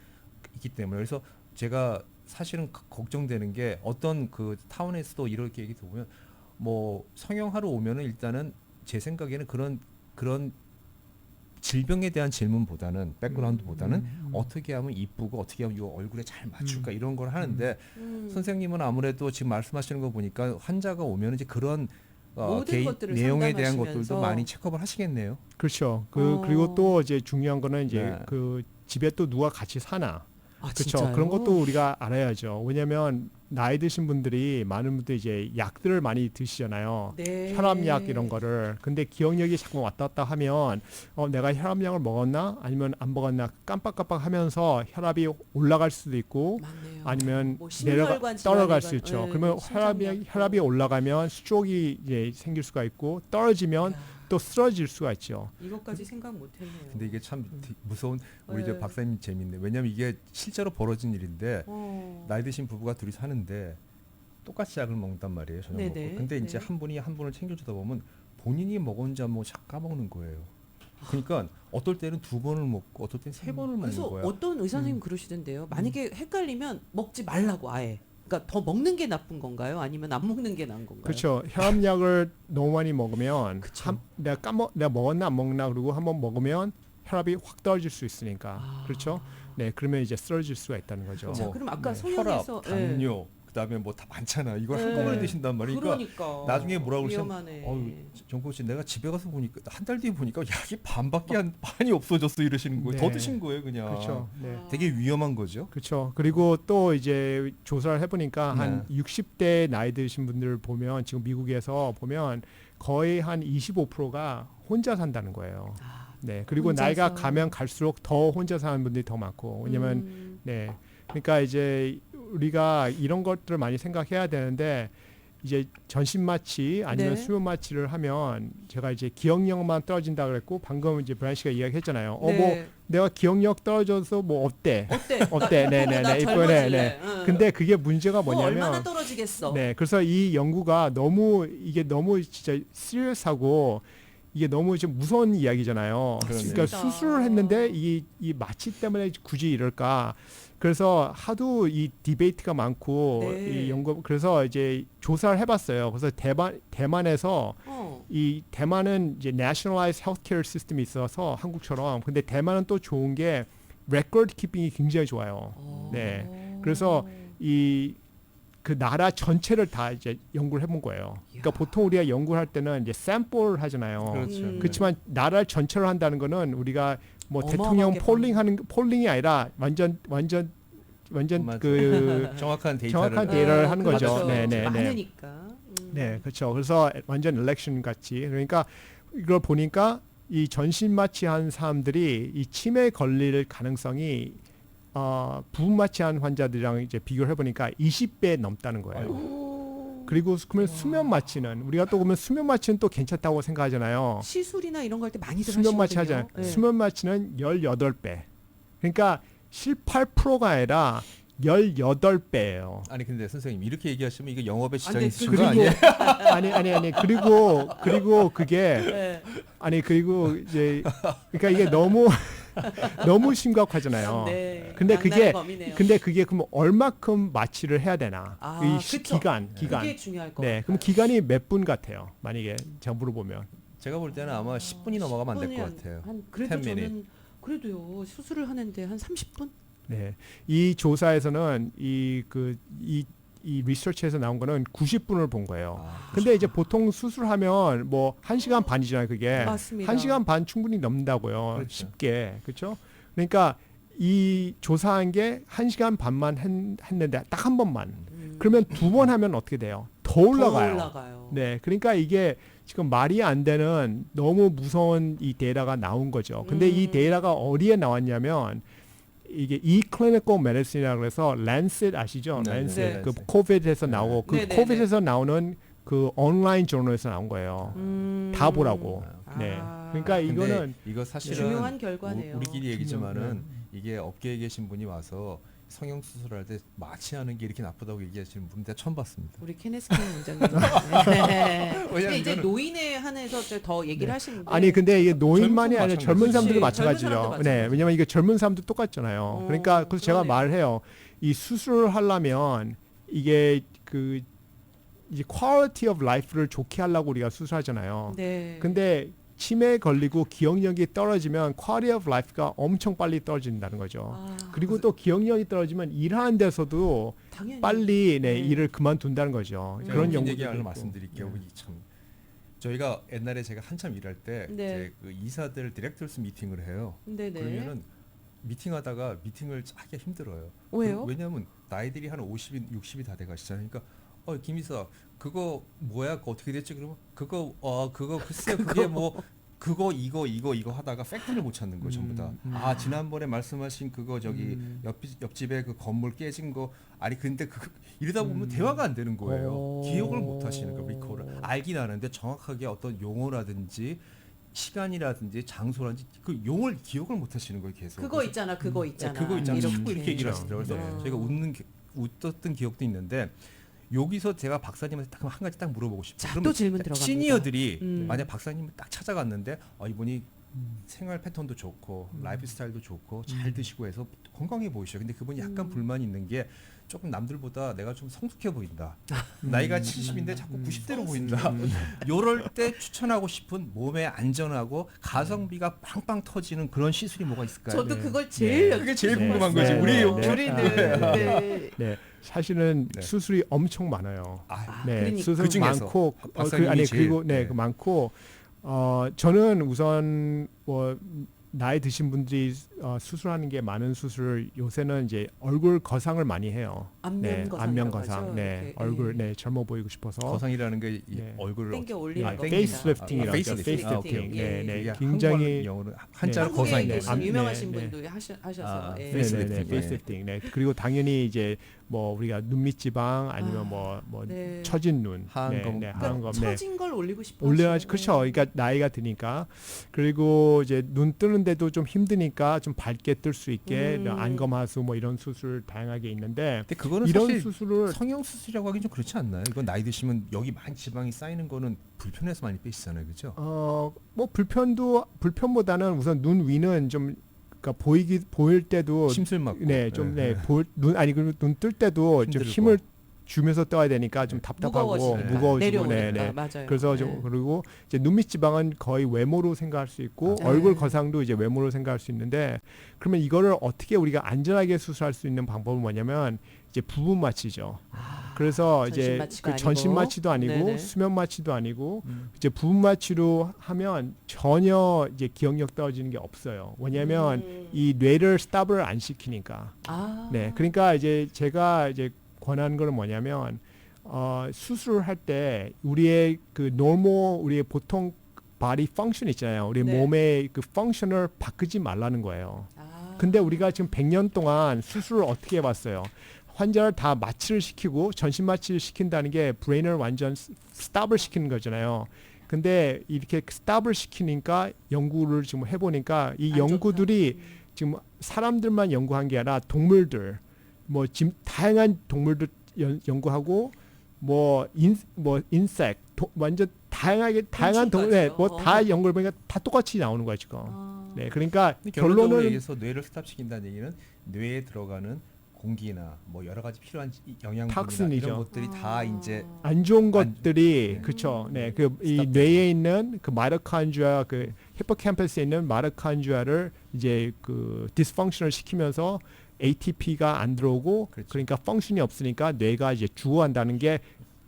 있기 때문에 그래서 제가 사실은 걱정되는 게 어떤 그 타운에서도 이렇게 얘기 들어보면 뭐 성형하러 오면은 일단은 제 생각에는 그런 질병에 대한 질문보다는 백그라운드보다는 어떻게 하면 이쁘고 어떻게 하면 이 얼굴에 잘 맞출까 이런 걸 하는데 선생님은 아무래도 지금 말씀하시는 거 보니까 환자가 오면 이제 그런 모든 개인 것들을 내용에 대한 상담하시면서. 것들도 많이 체크업을 하시겠네요. 그렇죠. 그리고 또 이제 중요한 거는 이제 네. 그 집에 또 누가 같이 사나. 그렇죠. 진짜요? 그런 것도 우리가 알아야죠. 왜냐하면 나이 드신 분들이 많은 분들이 이제 약들을 많이 드시잖아요. 네. 혈압약 이런 거를. 근데 기억력이 자꾸 왔다 갔다 하면 내가 혈압약을 먹었나 아니면 안 먹었나 깜빡깜빡하면서 혈압이 올라갈 수도 있고 맞네요. 아니면 뭐 떨어갈 심혈관 수 있죠. 네, 그러면 심장약. 혈압이 올라가면 스트로크가 이제 생길 수가 있고 떨어지면 이야, 또 쓰러질 수가 있죠. 이것까지 생각 못했네요. 근데 이게 참 무서운 우리 네. 저 박사님 재밌네. 왜냐면 이게 실제로 벌어진 일인데 나이 드신 부부가 둘이 사는데 똑같이 약을 먹는단 말이에요. 저녁 네네. 먹고. 근데 이제 네. 한 분이 한 분을 챙겨주다 보면 본인이 먹은지 안 먹은지 까먹는 거예요. 그러니까 어떨 때는 2번을 먹고 어떨 때는 3번을 먹는 그래서 거야. 어떤 의사 선생님 그러시던데요. 만약에 헷갈리면 먹지 말라고 아예. 그러니까 더 먹는 게 나쁜 건가요? 아니면 안 먹는 게 나은 건가요? 그렇죠. 혈압약을 너무 많이 먹으면 그쵸. 내가 먹었나 안 먹나 그리고 한번 먹으면 혈압이 확 떨어질 수 있으니까. 그렇죠. 네, 그러면 이제 쓰러질 수가 있다는 거죠. 자, 뭐, 그럼 아까 네. 성형에서 혈압, 당뇨, 그다음에 뭐 다 많잖아. 이걸 한꺼번에 드신단 말이니까 그러니까 나중에 뭐라고 그러시면 위험하네. 정국 씨 내가 집에 가서 보니까 한 달 뒤에 보니까 약이 반이 없어졌어 이러시는 거예요. 네. 더 드신 거예요, 그냥. 그렇죠. 네. 되게 위험한 거죠. 그렇죠. 그리고 또 이제 조사를 해보니까 한 60대 나이 드신 분들 보면 지금 미국에서 보면 거의 한 25%가 혼자 산다는 거예요. 네. 그리고 혼자서. 나이가 가면 갈수록 더 혼자 사는 분들이 더 많고 왜냐면 네. 그러니까 이제 우리가 이런 것들을 많이 생각해야 되는데 이제 전신 마취 아니면 네. 수면 마취를 하면 제가 이제 기억력만 떨어진다 그랬고 방금 이제 브라이언 씨가 이야기했잖아요. 뭐 네. 내가 기억력 떨어져서 뭐 어때? 어때? 네네네. 나 이번에 젊어질래. 응. 근데 그게 문제가 뭐 얼마나 뭐냐면 떨어지겠어? 네. 그래서 이 연구가 이게 너무 진짜 시리어스하고 이게 너무 좀 무서운 이야기잖아요. 그러네요. 그러니까 진짜. 수술을 했는데 이 마취 때문에 굳이 이럴까? 그래서 하도 이 디베이트가 많고 네. 이 연구 그래서 이제 조사를 해봤어요. 그래서 대만에서 이 대만은 이제 nationalized healthcare 시스템이 있어서 한국처럼 근데 대만은 또 좋은 게 레코드 키핑이 굉장히 좋아요. 네. 그래서 이 그 나라 전체를 다 이제 연구를 해본 거예요. 그러니까 이야. 보통 우리가 연구를 할 때는 이제 샘플을 하잖아요. 그렇죠. 그렇지만 나라 전체를 한다는 거는 우리가 뭐 어마어마하게 대통령 폴링이 아니라 완전 맞아요. 그 정확한 데이터를 정확한 데이터를 하는 거죠. 그렇죠. 네, 네, 네. 많으니까. 네, 그렇죠. 그래서 완전 엘렉션 같이 그러니까 이걸 보니까 이 전신 마취한 사람들이 이 치매에 걸릴 가능성이 부분 마취한 환자들이랑 이제 비교를 해보니까 20배 넘다는 거예요. 오. 그리고 그러면 수면 마취는 우리가 또 보면 수면 마취는 또 괜찮다고 생각하잖아요. 시술이나 이런 거 할 때 많이들 수면 마취 하시거든요. 하잖아요. 네. 수면 마취는 18배. 그러니까 18%가 아니라 18배예요. 아니 근데 선생님 이렇게 얘기하시면 이거 영업에 지장이 네, 있으신 거 그리고 아니에요? 아니 그리고 그게 네. 아니 그리고 이제 그러니까 이게 너무 심각하잖아요. 네. 근데 그게 범이네요. 근데 그게 그럼 얼마큼 마취를 해야 되나? 아, 이 그쵸. 기간. 그게 중요할 것 네, 같아요. 그럼 기간이 몇 분 같아요? 만약에 제가 물어보면. 제가 볼 때는 아마 10분이 넘어가면 안 될 것 10분이 같아요. 그래도 10 minute. 저는 그래도요 수술을 하는데 한 30분? 네, 이 조사에서는 이 리서치에서 나온 거는 90분을 본 거예요. 아, 근데 이제 보통 수술하면 뭐 1시간 반이잖아요, 그게. 맞습니다. 1시간 반 충분히 넘는다고요. 그렇죠. 쉽게. 그렇죠? 그러니까 이 조사한 게 1시간 반만 했는데 딱 한 번만. 그러면 2번 하면 어떻게 돼요? 더 올라가요. 더 올라가요. 네. 그러니까 이게 지금 말이 안 되는 너무 무서운 이 데이터가 나온 거죠. 근데 이 데이터가 어디에 나왔냐면 이게 eClinical Medicine이라고 해서 랜셋 아시죠? 네, 랜셋 네, 그 네. 코비드에서 네. 나오고 그 네, 네, 코비드에서 나오는 그 온라인 저널에서 나온 거예요. 다 보라고. 네. 그러니까 근데 이거는 이거 사실은 중요한 결과네요. 우리끼리 얘기지만은 중요한, 이게 업계에 계신 분이 와서 성형 수술할 때 마취하는 게 이렇게 나쁘다고 얘기하시는 분 내가 처음 봤습니다. 우리 케네스 킹 원장님. 네. 근데 왜냐면 이제 이거는- 노인에 한해서 더 얘기를 네. 하시는데 아니 근데 이게 노인만이 젊은 아니라 사람도 젊은 사람들도 마찬가지지. 젊은 마찬가지죠. 사람도 네, 마찬가지. 왜냐면 이게 젊은 사람도 똑같잖아요. 그러니까 그래서 제가 그러네요. 말해요. 이 수술을 하려면 이게 그 이제 quality of life를 좋게 하려고 우리가 수술하잖아요. 네. 근데 치매에 걸리고 기억력이 떨어지면 quality of life가 엄청 빨리 떨어진다는 거죠. 그리고 또 기억력이 떨어지면 일하는 데서도 당연히 빨리 네. 일을 그만둔다는 거죠. 네. 그런 웃긴 연구도 얘기 하나 있고. 말씀드릴게요. 네. 이 참 저희가 옛날에 제가 한참 일할 때 네. 이제 그 이사들 디렉터스 미팅을 해요. 네네. 그러면은 미팅하다가 미팅을 하기가 힘들어요. 왜요? 왜냐하면 나이들이 한 50이 60이 다 돼가시잖아요. 그러니까 김 이사 그거 뭐야? 그거 어떻게 됐지? 그러면 그거 글쎄 그게 뭐 그거 이거 하다가 팩트를 못 찾는 거 전부 다. 아 지난번에 말씀하신 그거 저기 옆집에 그 건물 깨진 거 아니 근데 이러다 보면 대화가 안 되는 거예요. 기억을 못 하시는 거 리콜을 알긴 아는데 정확하게 어떤 용어라든지 시간이라든지 장소라든지 그 용을 기억을 못 하시는 거예요 계속. 그거 있잖아. 그거 있잖아. 그거 있잖아. 이렇게. 자꾸 이렇게 얘기를 하시더라고요. 그래서 네. 저희가 웃었던 기억도 있는데 여기서 제가 박사님한테 딱 한 가지 딱 물어보고 싶어요. 자, 그러면 또 질문 들어갑니다. 시니어들이 음. 만약 박사님을 딱 찾아갔는데 이분이 생활 패턴도 좋고 라이프 스타일도 좋고 잘 드시고 해서 건강해 보이셔요. 근데 그분이 약간 불만이 있는 게 조금 남들보다 내가 좀 성숙해 보인다. 나이가 70인데 자꾸 90대로 보인다. 요럴 때 추천하고 싶은 몸에 안전하고 가성비가 빵빵 터지는 그런 시술이 뭐가 있을까요? 저도 네. 그걸 제일 그게 제일 네. 궁금한 거지. 네. 우리 네. 우리는 네. 네, 사실은 네. 수술이 엄청 많아요. 네, 그러니까. 수술 그 중에서 많고 박사님이 제일, 그리고 네. 그 많고 저는 우선 뭐 나이 드신 분들이 수술하는 게 많은 수술 요새는 이제 얼굴 거상을 많이 해요. 안면 네, 거상이라고 안면 거상. 하죠. 네, 이렇게, 얼굴 네 젊어 보이고 싶어서. 거상이라는 게 이 네. 얼굴을 땡겨 어떻게- 올리는 아, 겁니다. 페이스리프팅이라고 하죠. 페이스리프팅. 페이스리프팅. 예, 네, 예. 네, 이게 굉장히 영어로 한자로 한국에 거상이 네, 계신 네, 유명하신 네. 분도 하셔서 아, 예. 페이스리프팅. 페이스리프팅. 네, 그리고 당연히 이제 뭐 우리가 눈밑 지방 아니면 뭐 네. 처진 눈, 하얀 네, 검. 네, 그러니까 하얀 검, 네. 처진 걸 올리고 싶어. 올려야 하시는 그렇죠. 거예요. 그러니까 나이가 드니까 그리고 이제 눈 뜨는 뜨는데도 좀 힘드니까 좀 밝게 뜰 수 있게 안검하수 뭐 이런 수술 다양하게 있는데 근데 그거는 이런 사실 수술을 성형 수술이라고 하긴 좀 그렇지 않나요? 이건 나이 드시면 여기 많이 지방이 쌓이는 거는 불편해서 많이 빼시잖아요, 그렇죠? 뭐 불편보다는 우선 눈 위는 좀 그러니까 보일 때도 심술 맞고. 눈 뜰 때도 좀 힘들고. 힘을 주면서 떠야 되니까 좀 답답하고 무거워지니까. 무거워지고 내려오니까. 맞아요. 그래서 네. 그리고 이제 눈 밑 지방은 거의 외모로 생각할 수 있고 네. 얼굴 거상도 이제 외모로 생각할 수 있는데 그러면 이거를 어떻게 우리가 안전하게 수술할 수 있는 방법은 뭐냐면 이제 부분 마취죠. 그래서 이제 전신마취가 그 전신 아니고. 마취도 아니고 네네. 수면 마취도 아니고 이제 부분 마취로 하면 전혀 이제 기억력 떨어지는 게 없어요. 왜냐하면 이 뇌를 스탑을 안 시키니까. 네, 그러니까 이제 제가 이제 권하는 거는 뭐냐면 수술을 할 때 우리의 그 우리의 보통 바디 펑션 있잖아요. 우리 네. 몸의 그 펑션을 바꾸지 말라는 거예요. 아. 근데 우리가 지금 100년 동안 수술을 어떻게 해봤어요? 환자를 다 마취를 시키고 전신 마취를 시킨다는 게 브레인을 완전 스탑을 시키는 거잖아요. 근데 이렇게 스탑을 시키니까 연구를 지금 해보니까 이 안 연구들이 좋다. 지금 사람들만 연구한 게 아니라 동물들 뭐 지금 다양한 동물들 연구하고 뭐 인섹 완전 다양한 동물에 곤충까지요? 뭐 다 연구를 보니까 다 똑같이 나오는 거야 지금. 아. 네, 그러니까 결론적으로 결론은 얘기해서 뇌를 스탑시킨다는 얘기는 뇌에 들어가는 공기나 뭐 여러 가지 필요한 영양분이나 탁신이죠. 이런 것들이 다 이제 안 좋은 안- 것들이 네. 그렇죠. 네, 그 이 스탑 뇌에 있는 그 마이토콘드리아 그 히포캠퍼스에 있는 마이토콘드리아를 이제 그 디스펑션을 시키면서 ATP가 안 들어오고 그렇죠. 그러니까 펑션이 없으니까 뇌가 이제 죽어간다는 게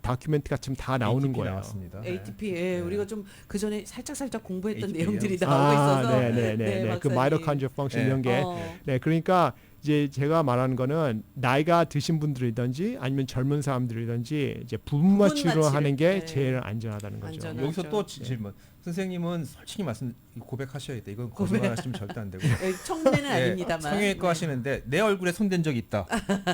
다큐멘터리가 지금 다 나오는 ATP 거예요. 나왔습니다. ATP, 예, 네. 우리가 좀 그 전에 살짝 공부했던 ATP 요? 내용들이 나오고 있어서. 네네네. 그 박사님. 마이토콘드리아 펑션 네. 이런 게. 어. 네, 그러니까 이제 제가 말하는 거는 나이가 드신 분들이든지 아니면 젊은 사람들이든지 이제 부분 마취로 마취를, 하는 게 네. 제일 안전하다는 거죠. 안전하죠. 여기서 또 네. 질문. 선생님은 솔직히 고백하시어야 돼. 이건 고백. 거짓말 하시면 절대 안 되고. 예, 청문회는 네, 아닙니다만. 성형외과 네. 하시는데 내 얼굴에 손댄 적 있다.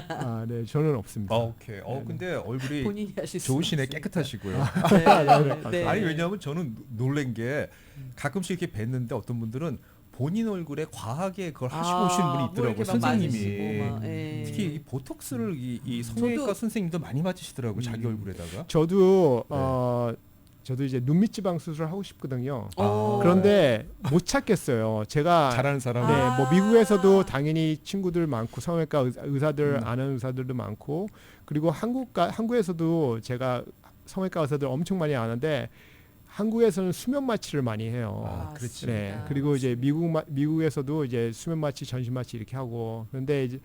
아, 네, 저는 없습니다. 오케이. 네, 근데 얼굴이 본인이 하실 수 좋으시네, 없으니까. 깨끗하시고요. 네, 네. 아니 왜냐하면 저는 놀란 게 가끔씩 이렇게 뵀는데 어떤 분들은 본인 얼굴에 과하게 그걸 하시고 오신 분이 뭐 있더라고요. 이렇게 막 선생님이. 맞으시고 막, 예. 특히 이 보톡스를 이 성형외과 저도- 선생님도 많이 맞으시더라고요. 자기 얼굴에다가. 저도 네. 저도 이제 눈밑 지방 수술을 하고 싶거든요. 어. 그런데 못 찾겠어요. 제가 잘하는 사람. 네, 아. 뭐 미국에서도 당연히 친구들 많고 성형외과 의사들 음. 아는 의사들도 많고 그리고 한국에서도 제가 성형외과 의사들 엄청 많이 아는데 한국에서는 수면 마취를 많이 해요. 아, 그렇지. 네, 맞습니다. 그리고 이제 미국에서도 이제 수면 마취, 전신 마취 이렇게 하고 그런데 이제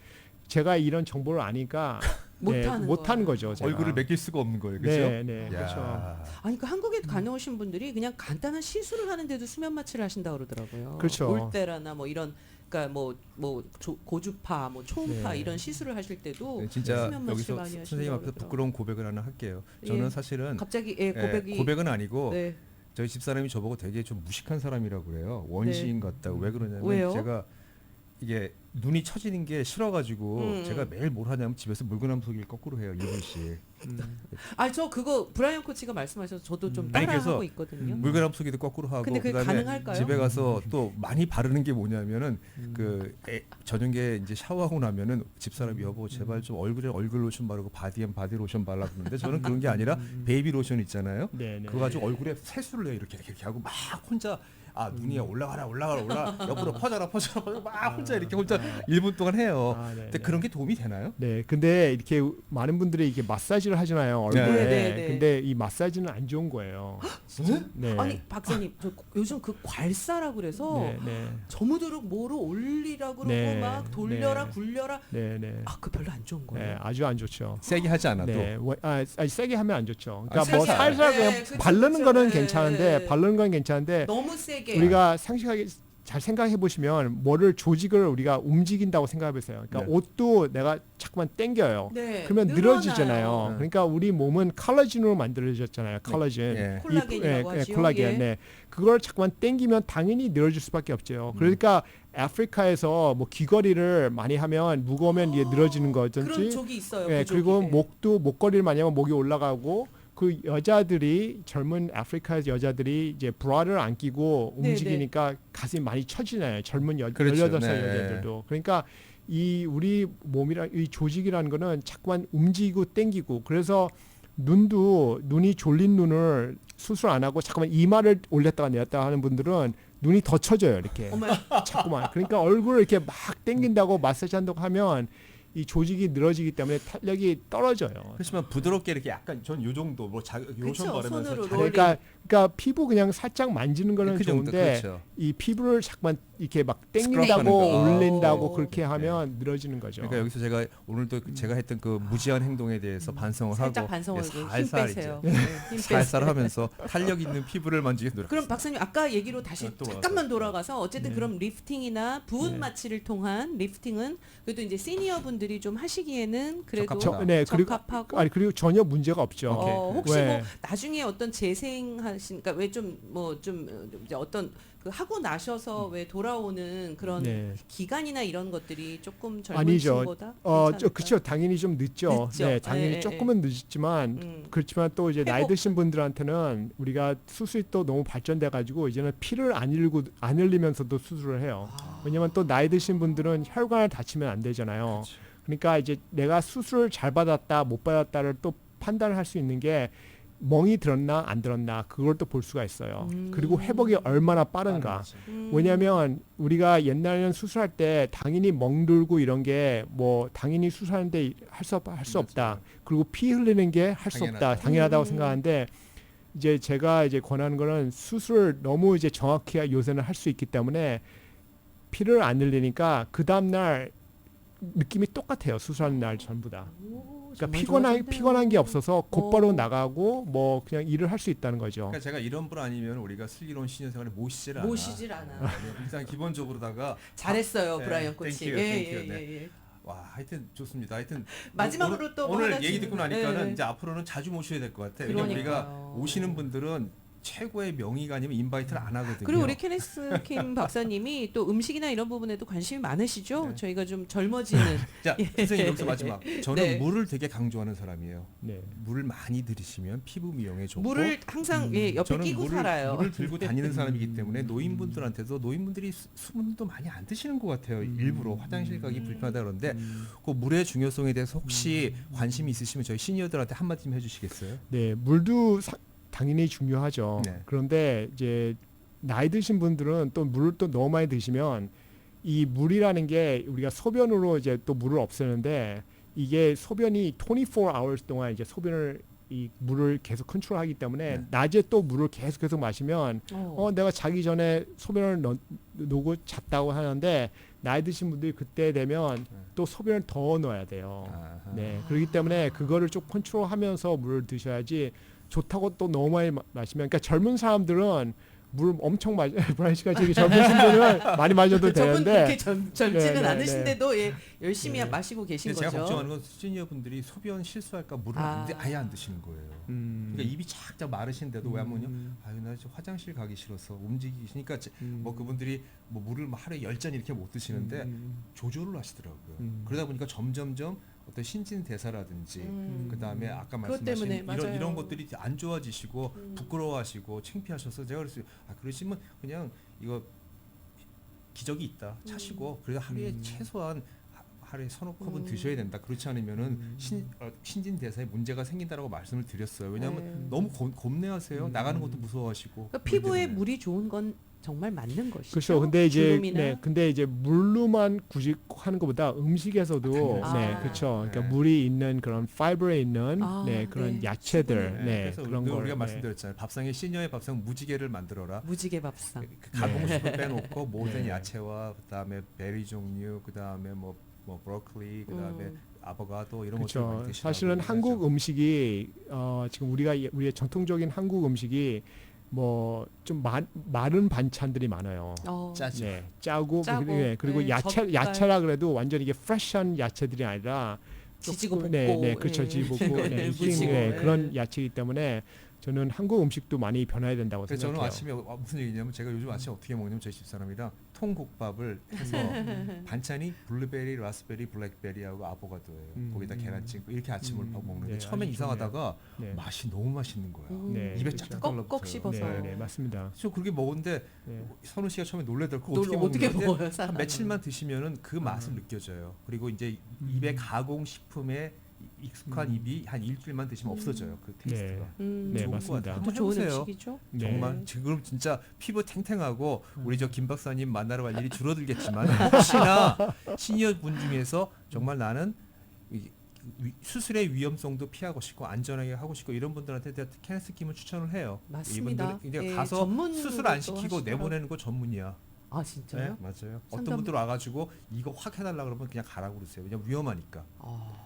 제가 이런 정보를 아니까 못하는 거죠. 제가. 얼굴을 맡길 수가 없는 거예요. 그렇죠? 네, 네, 야. 그렇죠. 아니 그 한국에 다녀오신 분들이 그냥 간단한 시술을 하는데도 수면 마취를 하신다 그러더라고요. 그렇죠. 올테라나 뭐 이런 그러니까 고주파, 뭐 초음파 네. 이런 시술을 하실 때도 네, 진짜 수면 마취를 여기서 많이 하신다고 선생님 앞에서 그러더라고요. 부끄러운 고백을 하나 할게요. 저는 예. 사실은 갑자기 고백이 고백은 아니고 네. 저희 집사람이 저보고 되게 좀 무식한 사람이라고 그래요. 원시인 같다고. 왜 그러냐면 왜요? 제가 이게 눈이 처지는 게 싫어가지고 제가 매일 뭘 하냐면 집에서 물구나무 서기를 거꾸로 해요. 1분씩. 저 그거 브라이언 코치가 말씀하셔서 저도 좀 아니, 따라하고 그래서 있거든요. 물구나무 서기도 거꾸로 하고 근데 그게 그다음에 가능할까요? 집에 가서 또 많이 바르는 게 뭐냐면은 저녁에 이제 샤워하고 나면은 집사람이 여보 제발 좀 얼굴 로션 바르고 바디엔 바디 로션 발라 그러는데 저는 그런 게 아니라 베이비 로션 있잖아요. 네, 네. 그거 가지고 얼굴에 세수를 해요. 이렇게 하고 막 혼자 눈이 올라가라 옆으로 퍼져라 막 혼자 이렇게 혼자 1분 동안 해요. 아, 네, 근데 네. 그런 게 도움이 되나요? 네, 근데 이렇게 많은 분들이 이게 마사지를 하잖아요 얼굴에. 네, 네, 네. 근데 이 마사지는 안 좋은 거예요. 네. 아니 박사님 요즘 그 괄사라고 그래서 네, 네, 저무도록 뭐로 올리라 그러고 네, 막 돌려라 네. 굴려라 네, 네. 그 별로 안 좋은 거예요. 네, 아주 안 좋죠. 세게 하지 않아도. 네, 아니, 세게 하면 안 좋죠. 그러니까 뭐 살살. 살살 네, 그냥 그쵸, 바르는 그쵸. 거는 네, 괜찮은데 네. 바르는 건 괜찮은데 너무 세게 우리가 상식하게 잘 생각해 보시면 뭐를 조직을 우리가 움직인다고 생각해 보세요. 그러니까 네. 옷도 내가 자꾸만 당겨요. 네, 그러면 늘어나요. 늘어지잖아요. 네. 그러니까 우리 몸은 콜라겐으로 만들어졌잖아요. 콜라겐. 예. 콜라겐이라고 하지요. 콜라겐. 예. 네. 그걸 자꾸만 당기면 당연히 늘어질 수밖에 없죠. 그러니까 아프리카에서 뭐 귀걸이를 많이 하면 무거우면 이게 늘어지는 그런 거든지 쪽이 있어요. 예, 그 쪽이. 그리고 네. 목도 목걸이를 많이 하면 목이 올라가고 그 여자들이 젊은 아프리카 여자들이 이제 브라를 안 끼고 네, 움직이니까 가슴이 많이 처지잖아요. 젊은 그렇죠. 18살 네. 여자들도. 그러니까 이 우리 몸이랑 이 조직이라는 거는 자꾸만 움직이고 땡기고 그래서 눈이 졸린 눈을 수술 안 하고 자꾸만 이마를 올렸다가 내렸다가 하는 분들은 눈이 더 처져요. 이렇게. 어머, 자꾸만. 그러니까 얼굴을 이렇게 막 땡긴다고 마사지 한다고 하면 이 조직이 늘어지기 때문에 탄력이 떨어져요. 그렇지만 부드럽게 이렇게 약간 전 요 정도 뭐 요션 바르면서 손으로 잘- 롤링. 그러니까 피부 그냥 살짝 만지는 거는 그 정도, 좋은데 그렇죠. 이 피부를 자꾸만 이렇게 막 스크럽하는 땡긴다고 거. 올린다고 오. 그렇게 하면 늘어지는 거죠. 그러니까 여기서 제가 오늘도 제가 했던 그 무지한 행동에 대해서 반성을 살짝 하고 반성을 이제 힘 살살 빼세요. 이제 네, 힘 살살 빼세요. 하면서 탄력 있는 피부를 만지게 노력. 그럼 박사님 아까 얘기로 다시 또 잠깐만 와서. 돌아가서 어쨌든 네. 그럼 리프팅이나 부은 네. 마취를 통한 리프팅은 그래도 이제 시니어 분들이 좀 하시기에는 그래도 적합하다. 네, 그리고 적합하고 그리고 전혀 문제가 없죠. 혹시 왜? 뭐 나중에 어떤 재생하신 그러니까 왜 좀 뭐 좀 이제 어떤 그 하고 나셔서 왜 돌아오는 그런 네. 기간이나 이런 것들이 조금 젊은 아니죠. 층보다 그렇죠. 당연히 좀 늦죠. 늦죠. 네, 당연히 예, 조금은 늦지만 음. 그렇지만 또 이제 나이 회복. 드신 분들한테는 우리가 수술이 또 너무 발전돼 가지고 이제는 피를 안 흘리면서도 수술을 해요. 아. 왜냐면 또 나이 드신 분들은 혈관을 다치면 안 되잖아요. 그렇죠. 그러니까 이제 내가 수술을 잘 받았다 못 받았다를 또 판단을 할 수 있는 게 멍이 들었나 안 들었나 그걸 또 볼 수가 있어요. 그리고 회복이 얼마나 빠른가. 왜냐하면 우리가 옛날에는 수술할 때 당연히 멍들고 이런 게 뭐 당연히 수술하는데 할 수 없다. 그리고 피 흘리는 게 할 수 없다. 당연하다. 당연하다고 생각하는데 이제 제가 이제 권하는 거는 수술을 너무 이제 정확히 요새는 할 수 있기 때문에 피를 안 흘리니까 그 다음 날 느낌이 똑같아요. 수술하는 날 전부 다. 그러니까 피곤한 게 없어서 곧바로 나가고 뭐 그냥 일을 할 수 있다는 거죠. 그러니까 제가 이런 분 아니면 우리가 슬기로운 시니어 생활에 모시질 않아. 모시질 않아. 네, 일단 기본적으로다가 잘했어요, 네, 브라이언 코치. 땡큐, 예, 땡큐, 네. 예. 와, 하여튼 좋습니다. 하여튼 마지막으로 오늘, 또뭐 오늘 하나 얘기 질문- 듣고 나니까는 네. 이제 앞으로는 자주 모셔야 될 것 같아요. 왜냐면 그러니까요. 우리가 오시는 분들은 최고의 명의가 아니면 인바이트를 안 하거든요. 그리고 우리 케네스 킴 박사님이 또 음식이나 이런 부분에도 관심이 많으시죠? 네. 저희가 좀 젊어지는 자, 선생님 여기서 마지막. 저는 네. 물을 되게 강조하는 사람이에요. 네. 물을 많이 들이시면 피부 미용에 좋고 물을 항상 예, 옆에 저는 끼고 살아요. 물을 들고 다니는 사람이기 때문에 노인분들한테도 노인분들이 수분도 많이 안 드시는 것 같아요. 일부러 화장실 가기 불편하다 그러는데 그 물의 중요성에 대해서 혹시 관심이 있으시면 저희 시니어들한테 한마디 좀 해주시겠어요? 네, 물도 당연히 중요하죠. 네. 그런데 이제 나이 드신 분들은 또 물을 또 너무 많이 드시면 이 물이라는 게 우리가 소변으로 이제 또 물을 없애는데 이게 소변이 24 hours 동안 이제 소변을 이 물을 계속 컨트롤하기 때문에 네. 낮에 또 물을 계속 마시면 내가 자기 전에 소변을 놓고 잤다고 하는데 나이 드신 분들이 그때 되면 또 소변을 더 넣어야 돼요. 아하. 네, 그렇기 때문에 그거를 좀 컨트롤하면서 물을 드셔야지 좋다고 또 너무 많이 마시면 그러니까 젊은 사람들은 물 엄청 브라이언 씨가 지금 젊으신 분은 많이 마셔도 저분 되는데 그렇게 젊지는 네, 네, 않으신데도 예, 열심히 네. 마시고 계신 근데 거죠. 제가 걱정하는 건 시니어분들이 소변 실수할까 물을 아예 안 드시는 거예요. 그러니까 입이 착착 마르신데도 왜 하면요? 아유 나 지금 화장실 가기 싫어서 움직이시니까 뭐 그분들이 뭐 물을 뭐 하루에 10잔 이렇게 못 드시는데 조절을 하시더라고요. 그러다 보니까 점점점 어떤 신진 대사라든지 그다음에 아까 그것 말씀하신 때문에, 맞아요. 이런 것들이 안 좋아지시고 부끄러워하시고 창피하셔서 제가 그랬어요. 그러시면 그냥 이거 기적이 있다 차시고 그래도 하루에 최소한 하루에 서너 컵은 드셔야 된다. 그렇지 않으면은 신진 대사에 문제가 생긴다라고 말씀을 드렸어요. 왜냐하면 네. 너무 겁내하세요. 나가는 것도 무서워하시고. 그러니까 피부에 그렇기 때문에. 물이 좋은 건 정말 맞는 것이죠. 그렇죠. 근데 이제 주름이나 근데 이제 물로만 굳이 하는 것보다 음식에서도 아. 네, 그렇죠. 그러니까 네. 물이 있는 그런 파이버에 있는 네. 그런 네. 야채들, 네, 그래서 그런 늘 걸 우리가 말씀드렸잖아요. 밥상에 시니어의 밥상 무지개를 만들어라. 무지개 밥상. 그 가공식을 빼놓고 모든 야채와 그다음에 베리 종류, 그다음에 뭐 브로콜리, 그다음에 아보가도 이런 것들 많이 그렇죠. 드시라고 사실은 얘기하죠. 한국 음식이 지금 우리의 전통적인 한국 음식이 뭐 좀 마른 반찬들이 많아요. 짜죠. 네, 짜고 짜고, 그리고 네, 야채 젓갈. 야채라 그래도 완전 이게 프레시한 야채들이 아니라 지지고 볶고. 네, 그렇죠. 예. 지지고 볶고 네, 네, 무지고. 네, 예. 그런 야채이기 때문에 저는 한국 음식도 많이 변해야 된다고 그래서 저는 생각해요. 아침에 무슨 얘기냐면 제가 요즘 아침 어떻게 먹냐면 저희 집사람이랑 통국밥을 해서 반찬이 블루베리, 라스베리, 블랙베리하고 아보가도예요. 거기다 계란찜 이렇게 아침을 먹는데 네, 처음엔 아주 이상하다가 네. 맛이 너무 맛있는 거야. 네, 입에 그렇죠. 쫙쫙 꺽꺽 달라붙어요. 씹어서. 네, 네, 맞습니다. 저 그렇게 먹었는데 네. 선우 씨가 처음에 놀래더라고 어떻게 먹어요, 한 사람? 며칠만 드시면은 그 맛을 느껴져요. 그리고 이제 입에 가공 식품에 익숙한 입이 한 일주일만 드시면 없어져요. 그 테이스트가. 네, 좋은 것 맞습니다. 같아요. 한번 좋은 해보세요. 음식이죠. 네. 정말 지금 진짜 피부 탱탱하고 우리 저 김 박사님 만나러 갈 일이 줄어들겠지만 혹시나 시니어 분 중에서 정말 나는 수술의 위험성도 피하고 싶고 안전하게 하고 싶고 이런 분들한테 케네스 킴을 추천을 해요. 맞습니다. 이분들 이제 예, 가서 전문으로 수술 안 또 시키고 하시더라고요. 내보내는 거 전문이야. 아 진짜요? 네, 맞아요. 어떤 상담- 분들 와가지고 이거 확 해달라 그러면 그냥 가라고 그러세요. 왜냐면 위험하니까. 아,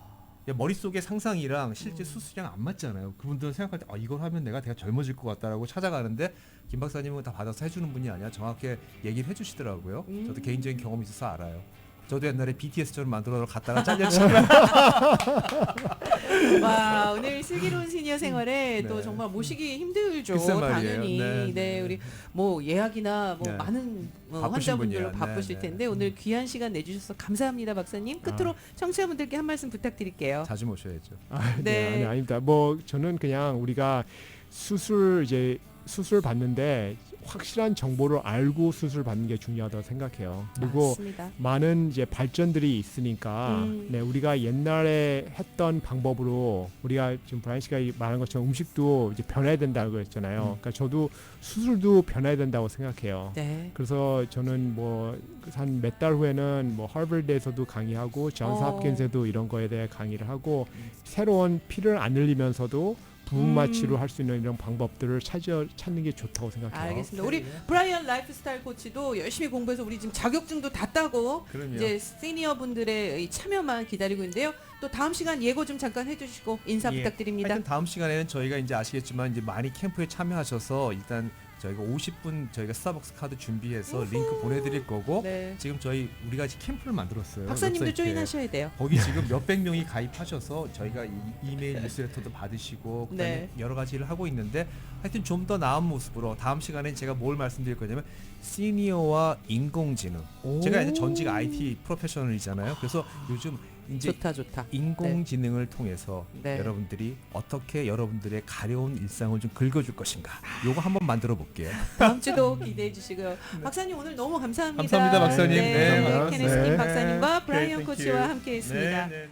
머릿속의 상상이랑 실제 수술이랑 안 맞잖아요. 그분들은 생각할 때 이걸 하면 내가 젊어질 것 같다라고 찾아가는데 김 박사님은 다 받아서 해주는 분이 아니야. 정확히 얘기를 해주시더라고요. 저도 개인적인 경험이 있어서 알아요. 저도 옛날에 BTS처럼 만들어 갔다가 잘렸잖아요. 와 오늘 슬기로운 시니어 생활에 또 네. 정말 모시기 힘들죠. 글쎄 말이에요. 당연히. 네, 네, 네. 우리 뭐 예약이나 뭐 네. 많은 바쁘신 환자분들로 분이야. 바쁘실 네, 텐데 네. 오늘 귀한 시간 내주셔서 감사합니다, 박사님. 끝으로 청취자분들께 한 말씀 부탁드릴게요. 자주 모셔야죠. 네, 네. 아니, 아닙니다. 뭐 저는 그냥 우리가 수술 받는데 확실한 정보를 알고 수술 받는 게 중요하다고 생각해요. 그리고 맞습니다. 많은 이제 발전들이 있으니까 네, 우리가 옛날에 했던 방법으로 우리가 지금 브라이언 씨가 말한 것처럼 음식도 이제 변해야 된다고 했잖아요. 그러니까 저도 수술도 변해야 된다고 생각해요. 네. 그래서 저는 뭐 한 몇 달 후에는 뭐 하버드에서도 강의하고 존스 홉킨스에도 이런 거에 대해 강의를 하고 새로운 피를 안 흘리면서도 부분 마취로 할 수 있는 이런 방법들을 찾는 게 좋다고 생각해요. 알겠습니다. 우리 브라이언 라이프스타일 코치도 열심히 공부해서 우리 지금 자격증도 다 따고 그럼요. 이제 시니어 분들의 이 참여만 기다리고 있는데요. 또 다음 시간 예고 좀 잠깐 해주시고 인사 예. 부탁드립니다. 하여튼 다음 시간에는 저희가 이제 아시겠지만 이제 많이 캠프에 참여하셔서 일단 저희가 50분 저희가 스타벅스 카드 준비해서 링크 보내드릴 거고 네. 지금 우리가 지금 캠프를 만들었어요. 박사님도 웹사이트에. 조인하셔야 돼요. 거기 지금 몇백 명이 가입하셔서 저희가 이메일 뉴스레터도 받으시고 그다음에 네. 여러 가지 일을 하고 있는데 하여튼 좀 더 나은 모습으로 다음 시간에 제가 뭘 말씀드릴 거냐면 시니어와 인공지능. 제가 이제 전직 IT 프로페셔널이잖아요. 그래서 요즘 이제 좋다. 인공지능을 통해서 네. 여러분들이 어떻게 여러분들의 가려운 일상을 좀 긁어줄 것인가. 요거 한번 만들어 볼게요. 다음 주도 기대해 주시고요. 박사님 오늘 너무 감사합니다. 감사합니다, 박사님. 네, 네, 우리 감사합니다. 케네스 킴 네. 박사님과 브라이언 Okay, thank 코치와 you. 함께했습니다. 네.